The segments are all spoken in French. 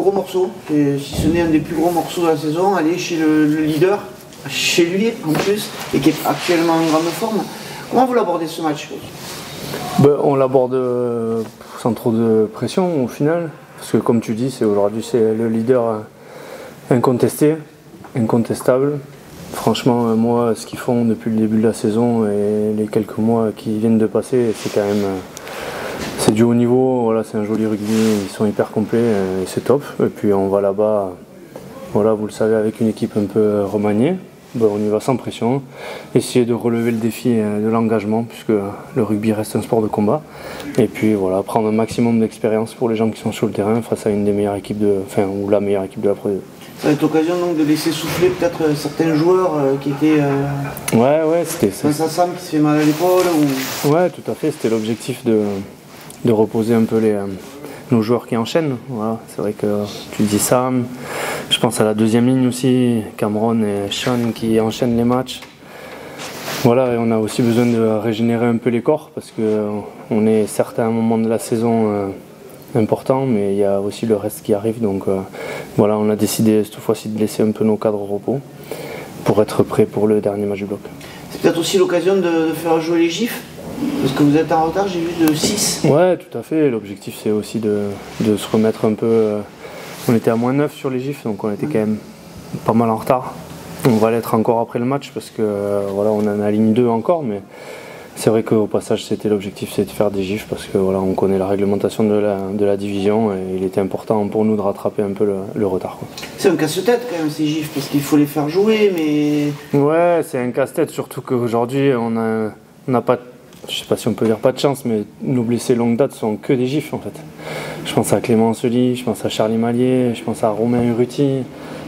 gros morceau, et si ce n'est un des plus gros morceaux de la saison, aller chez le leader, chez lui en plus, et qui est actuellement en grande forme. Comment vous l'abordez ce match? On l'aborde sans trop de pression au final, parce que comme tu dis, aujourd'hui c'est le leader incontesté, incontestable. Franchement, moi, ce qu'ils font depuis le début de la saison et les quelques mois qui viennent de passer, c'est quand même c'est du haut niveau. Voilà, c'est un joli rugby, ils sont hyper complets et c'est top. Et puis on va là-bas, voilà, vous le savez, avec une équipe un peu remaniée. On y va sans pression, essayer de relever le défi de l'engagement, puisque le rugby reste un sport de combat. Et puis voilà, prendre un maximum d'expérience pour les gens qui sont sur le terrain face à une des meilleures équipes ou la meilleure équipe de la Pro D2. Ça va être l'occasion donc de laisser souffler peut-être certains joueurs qui étaient. Ouais, c'était ça. Sam qui se fait mal à l'épaule ou... Ouais, tout à fait, c'était l'objectif de reposer un peu nos joueurs qui enchaînent. Voilà, c'est vrai que tu dis Sam, je pense à la deuxième ligne aussi, Cameron et Sean qui enchaînent les matchs. Voilà, et on a aussi besoin de régénérer un peu les corps parce qu'on est certes à un moment de la saison important, mais il y a aussi le reste qui arrive. Donc voilà, on a décidé cette fois-ci de laisser un peu nos cadres au repos pour être prêts pour le dernier match du bloc. C'est peut-être aussi l'occasion de faire jouer les gifs, parce que vous êtes en retard, j'ai vu de 6. Ouais, tout à fait. L'objectif c'est aussi de se remettre un peu. On était à -9 sur les gifs, donc on était quand même pas mal en retard. On va l'être encore après le match parce que voilà, on en aligne 2 encore, mais c'est vrai qu'au passage c'était l'objectif, c'est de faire des gifs parce que voilà, on connaît la réglementation de la division et il était important pour nous de rattraper un peu le retard, quoi. C'est un casse-tête quand même ces gifs parce qu'il faut les faire jouer, mais... Ouais, c'est un casse-tête, surtout qu'aujourd'hui on n'a pas, je sais pas si on peut dire pas de chance, mais nos blessés longue date sont que des gifs en fait. Je pense à Clément Anseli, je pense à Charlie Mallier, je pense à Romain Urruti.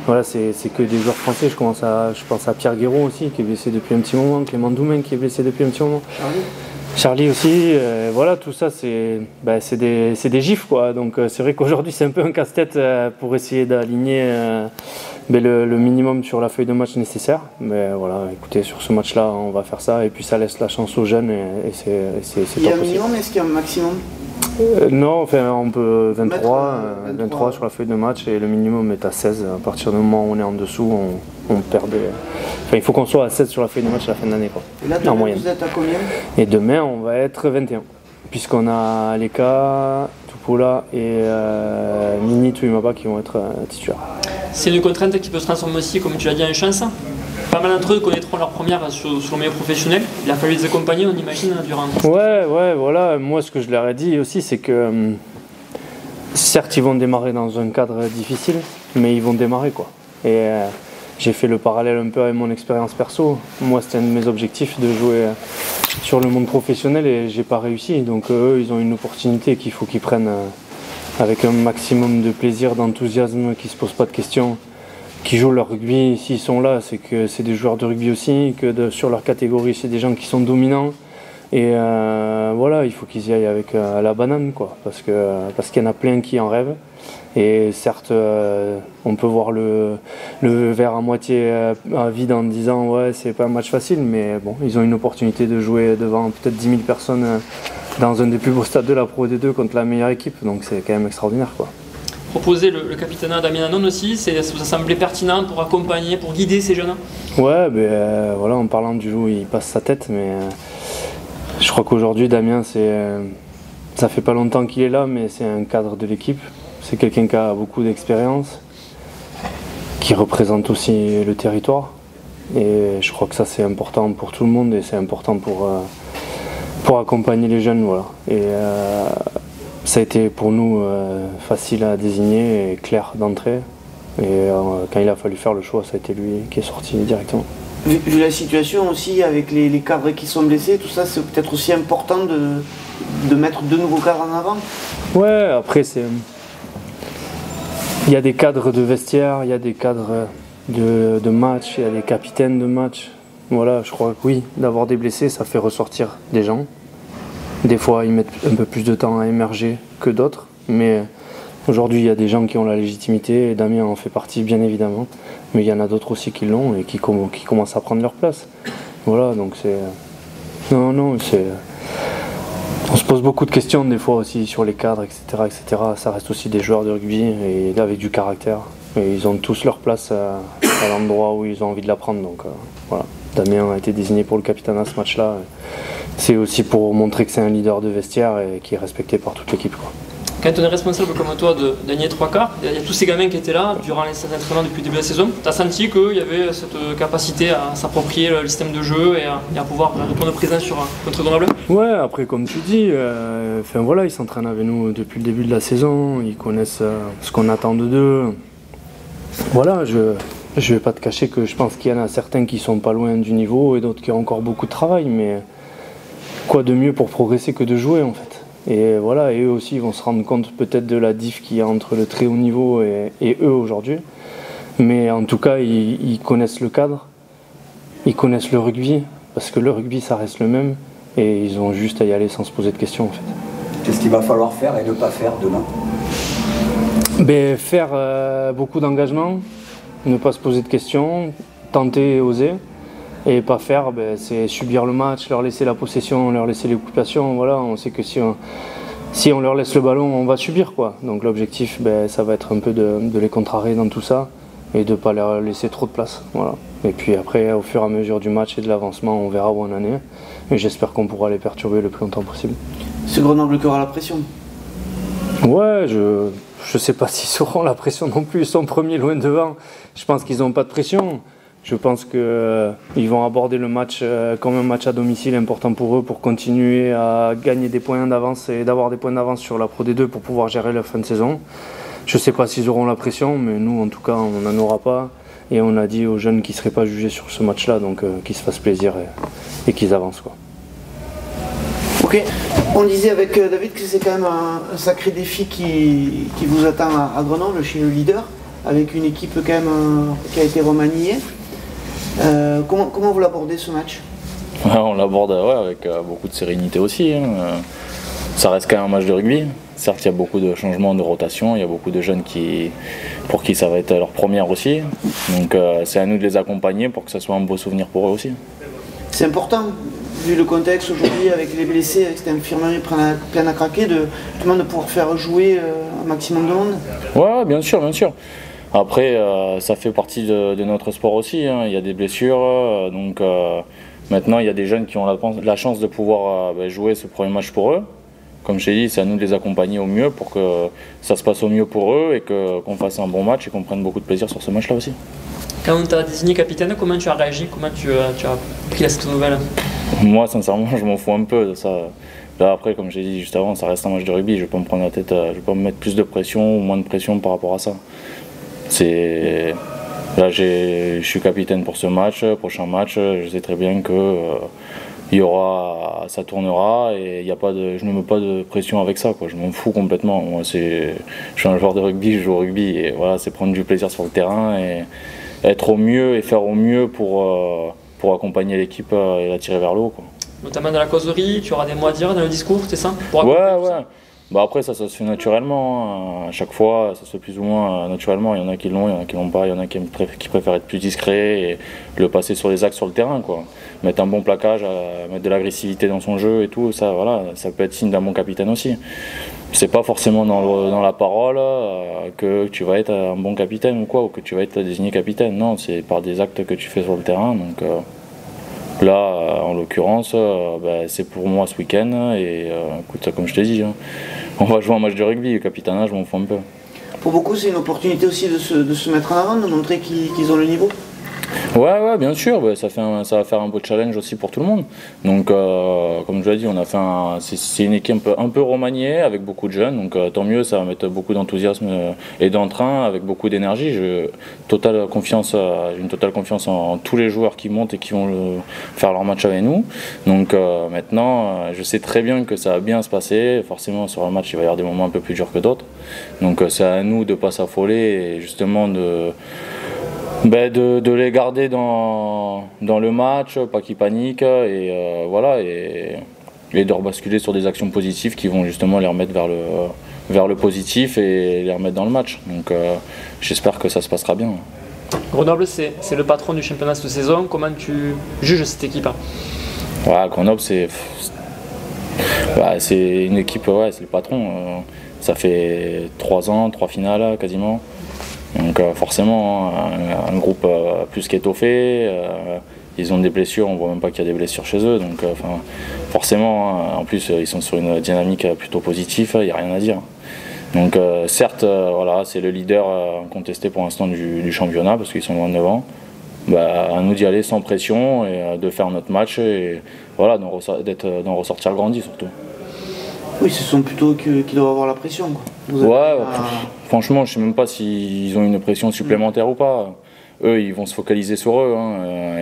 Voilà, c'est que des joueurs français. Je pense à Pierre Guéraud aussi, qui est blessé depuis un petit moment, Clément Doumain qui est blessé depuis un petit moment. Charlie aussi, voilà, tout ça c'est des gifs quoi. Donc c'est vrai qu'aujourd'hui c'est un peu un casse-tête pour essayer d'aligner le minimum sur la feuille de match nécessaire. Mais voilà, écoutez, sur ce match-là, on va faire ça et puis ça laisse la chance aux jeunes et c'est Il y a un minimum, est-ce qu'il y a un maximum? Non, enfin on peut 23 sur la feuille de match et le minimum est à 16. À partir du moment où on est en dessous, on perd des... Enfin, il faut qu'on soit à 16 sur la feuille de match à la fin de l'année, quoi. Et là, demain, en moyenne. Vous êtes à combien? Et demain, on va être 21. Puisqu'on a Leka, Tupola et Nini Tuimaba qui vont être titulaires. C'est une contrainte qui peut se transformer aussi, comme tu l'as dit, en chance. Pas mal d'entre eux connaîtront leur première sur le milieu professionnel. Il a fallu les accompagner, on imagine, durant... Ouais, voilà. Moi, ce que je leur ai dit aussi, c'est que certes, ils vont démarrer dans un cadre difficile, mais ils vont démarrer, quoi. Et j'ai fait le parallèle un peu avec mon expérience perso. Moi, c'était un de mes objectifs de jouer sur le monde professionnel et j'ai pas réussi. Donc eux, ils ont une opportunité qu'il faut qu'ils prennent avec un maximum de plaisir, d'enthousiasme, qu'ils se posent pas de questions, qui jouent leur rugby. S'ils sont là, c'est que c'est des joueurs de rugby aussi, que sur leur catégorie, c'est des gens qui sont dominants. Et voilà, il faut qu'ils y aillent avec à la banane, quoi, parce qu'il y en a plein qui en rêvent. Et certes, on peut voir le verre à moitié vide en disant ouais, c'est pas un match facile, mais bon, ils ont une opportunité de jouer devant peut-être 10 000 personnes dans un des plus beaux stades de la Pro D2 contre la meilleure équipe, donc c'est quand même extraordinaire, quoi. Proposer le capitaine à Damien Hannon aussi, ça vous a semblé pertinent pour accompagner, pour guider ces jeunes? Ouais, voilà, en parlant du loup, il passe sa tête, mais je crois qu'aujourd'hui, Damien, ça fait pas longtemps qu'il est là, mais c'est un cadre de l'équipe. C'est quelqu'un qui a beaucoup d'expérience, qui représente aussi le territoire. Et je crois que ça, c'est important pour tout le monde et c'est important pour accompagner les jeunes. Voilà. Et ça a été pour nous facile à désigner et clair d'entrée. Et quand il a fallu faire le choix, ça a été lui qui est sorti directement. Vu la situation aussi avec les cadres qui sont blessés, tout ça, c'est peut-être aussi important de mettre de nouveaux cadres en avant. Ouais, après il y a des cadres de vestiaire, il y a des cadres de match, il y a des capitaines de match. Voilà, je crois que oui, d'avoir des blessés, ça fait ressortir des gens. Des fois, ils mettent un peu plus de temps à émerger que d'autres, mais aujourd'hui, il y a des gens qui ont la légitimité, et Damien en fait partie, bien évidemment, mais il y en a d'autres aussi qui l'ont et qui commencent à prendre leur place. Voilà, donc c'est... Non, c'est... On se pose beaucoup de questions des fois aussi sur les cadres, etc., etc. Ça reste aussi des joueurs de rugby et avec du caractère. Et ils ont tous leur place à l'endroit où ils ont envie de la prendre. Donc voilà. Damien a été désigné pour le capitaine à ce match-là. C'est aussi pour montrer que c'est un leader de vestiaire et qui est respecté par toute l'équipe. Quand on est responsable comme toi de gagner 3 quarts, il y a tous ces gamins qui étaient là durant les entraînements depuis le début de la saison. Tu as senti qu'il y avait cette capacité à s'approprier le système de jeu et à pouvoir répondre présent contre Grenoble? Ouais, après comme tu dis, voilà, ils s'entraînent avec nous depuis le début de la saison, ils connaissent ce qu'on attend d'eux. Voilà, je vais pas te cacher que je pense qu'il y en a certains qui sont pas loin du niveau et d'autres qui ont encore beaucoup de travail, mais quoi de mieux pour progresser que de jouer en fait. Et voilà, et eux aussi vont se rendre compte peut-être de la diff qu'il y a entre le très haut niveau et eux aujourd'hui. Mais en tout cas, ils connaissent le cadre, ils connaissent le rugby, parce que le rugby ça reste le même, et ils ont juste à y aller sans se poser de questions en fait. Qu'est-ce qu'il va falloir faire et ne pas faire demain? Faire beaucoup d'engagement, ne pas se poser de questions, tenter et oser. Et pas faire, c'est subir le match, leur laisser la possession, leur laisser l'occupation. Voilà, on sait que si on leur laisse le ballon, on va subir, quoi. Donc l'objectif, ça va être un peu de les contrarier dans tout ça et de ne pas leur laisser trop de place. Voilà. Et puis après, au fur et à mesure du match et de l'avancement, on verra où on en est. Et j'espère qu'on pourra les perturber le plus longtemps possible. C'est Grenoble qui aura la pression? Ouais, je sais pas s'ils auront la pression non plus. Ils sont premiers loin devant. Je pense qu'ils n'ont pas de pression. Je pense qu'ils vont aborder le match comme un match à domicile important pour eux, pour continuer à gagner des points d'avance et d'avoir des points d'avance sur la Pro D2 pour pouvoir gérer la fin de saison. Je ne sais pas s'ils auront la pression, mais nous en tout cas on n'en aura pas. Et on a dit aux jeunes qu'ils ne seraient pas jugés sur ce match-là, donc qu'ils se fassent plaisir et qu'ils avancent, quoi. Ok, on disait avec David que c'est quand même un sacré défi qui vous attend à Grenoble, chez le leader, avec une équipe quand même qui a été remaniée. Comment vous l'abordez ce match? On l'aborde avec beaucoup de sérénité aussi. Ça reste quand même un match de rugby. Certes, il y a beaucoup de changements, de rotation. Il y a beaucoup de jeunes pour qui ça va être leur première aussi. Donc c'est à nous de les accompagner pour que ça soit un beau souvenir pour eux aussi. C'est important, vu le contexte aujourd'hui avec les blessés, avec cette infirmerie pleine à craquer, de pouvoir faire jouer un maximum de monde. Ouais, bien sûr, bien sûr. Après, ça fait partie de notre sport aussi, hein. Il y a des blessures, donc maintenant il y a des jeunes qui ont la chance de pouvoir jouer ce premier match pour eux. Comme je t'ai dit, c'est à nous de les accompagner au mieux pour que ça se passe au mieux pour eux et qu'on fasse un bon match et qu'on prenne beaucoup de plaisir sur ce match-là aussi. Quand on t'a désigné capitaine, comment tu as réagi? Comment tu as pris cette nouvelle? Moi, sincèrement, je m'en fous un peu de ça. Là, après, comme j'ai dit juste avant, ça reste un match de rugby. Je ne vais pas me prendre la tête, je ne vais pas me mettre plus de pression ou moins de pression par rapport à ça. Là, je suis capitaine pour ce match, prochain match. Je sais très bien que ça tournera et je ne me mets pas de pression avec ça, quoi. Je m'en fous complètement. Moi, je suis un joueur de rugby, je joue au rugby et voilà, c'est prendre du plaisir sur le terrain et être au mieux et faire au mieux pour accompagner l'équipe et la tirer vers le haut, quoi. Notamment dans la causerie, tu auras des mots à dire dans le discours, c'est ça? Ouais. Après ça se fait naturellement, hein. À chaque fois ça se fait plus ou moins naturellement, il y en a qui l'ont, il y en a qui l'ont pas, il y en a qui préfèrent être plus discrets et le passer sur les axes sur le terrain, quoi. Mettre un bon plaquage, mettre de l'agressivité dans son jeu et tout, ça peut être signe d'un bon capitaine aussi. C'est pas forcément dans la parole que tu vas être un bon capitaine ou quoi, ou que tu vas être désigné capitaine, non, c'est par des actes que tu fais sur le terrain, donc là, en l'occurrence, c'est pour moi ce week-end et écoute, comme je te dis, hein, on va jouer un match de rugby, le capitana, je m'en fous un peu. Pour beaucoup, c'est une opportunité aussi de se mettre en avant, de montrer qu'ils ont le niveau. Ouais, bien sûr, ça va faire un beau challenge aussi pour tout le monde. Donc, comme je l'ai dit, c'est une équipe un peu remaniée avec beaucoup de jeunes, donc tant mieux, ça va mettre beaucoup d'enthousiasme et d'entrain, avec beaucoup d'énergie. J'ai une totale confiance en tous les joueurs qui montent et qui vont faire leur match avec nous. Donc maintenant, je sais très bien que ça va bien se passer. Forcément, sur le match, il va y avoir des moments un peu plus durs que d'autres. Donc c'est à nous de ne pas s'affoler et justement de les garder dans le match, pas qu'ils paniquent et de rebasculer sur des actions positives qui vont justement les remettre vers le positif et les remettre dans le match. Donc j'espère que ça se passera bien. Grenoble, c'est le patron du championnat cette saison. Comment tu juges cette équipe? Ouais, Grenoble, Bah, c'est une équipe, ouais, c'est le patron. Ça fait 3 ans, 3 finales quasiment. Donc forcément, un groupe plus qu'étoffé. Ils ont des blessures, on voit même pas qu'il y a des blessures chez eux. Donc forcément, en plus, ils sont sur une dynamique plutôt positive, il n'y a rien à dire. Donc certes, voilà, c'est le leader incontesté pour l'instant du championnat parce qu'ils sont loin devant. Bah, à nous d'y aller sans pression et de faire notre match et voilà, d'en ressortir grandi surtout. Oui, ce sont plutôt qui doivent avoir la pression, quoi. Ouais, franchement, je sais même pas s'ils ont une pression supplémentaire ou pas. Eux, ils vont se focaliser sur eux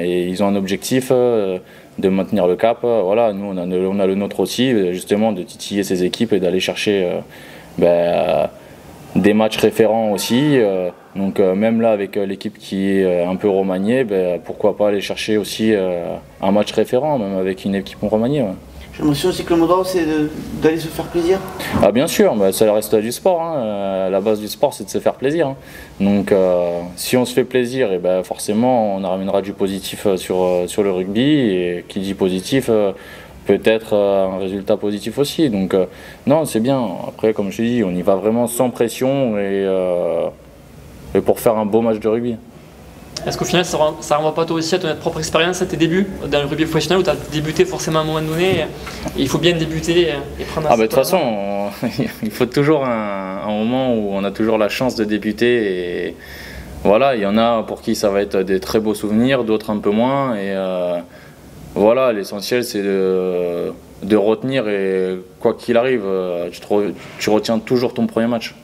et ils ont un objectif de maintenir le cap. Voilà, nous, on a le nôtre aussi, justement, de titiller ces équipes et d'aller chercher des matchs référents aussi. Donc même là, avec l'équipe qui est un peu remaniée, pourquoi pas aller chercher aussi un match référent, même avec une équipe remaniée. Ouais. J'ai l'impression aussi que le mot d'ordre, c'est d'aller se faire plaisir. Ah bien sûr, ça reste du sport. La base du sport, c'est de se faire plaisir. Donc si on se fait plaisir, et forcément, on ramènera du positif sur le rugby. Et qui dit positif, peut-être un résultat positif aussi. Donc non, c'est bien. Après, comme je te dis, on y va vraiment sans pression et pour faire un beau match de rugby. Est-ce qu'au final, ça renvoie pas toi aussi à ton propre expérience, à tes débuts dans le rugby professionnel où tu as débuté forcément à un moment donné et il faut bien débuter et prendre un de toute façon, il faut toujours un moment où on a toujours la chance de débuter. Et voilà, il y en a pour qui ça va être des très beaux souvenirs, d'autres un peu moins. Et voilà, l'essentiel c'est de retenir et quoi qu'il arrive, tu retiens toujours ton premier match.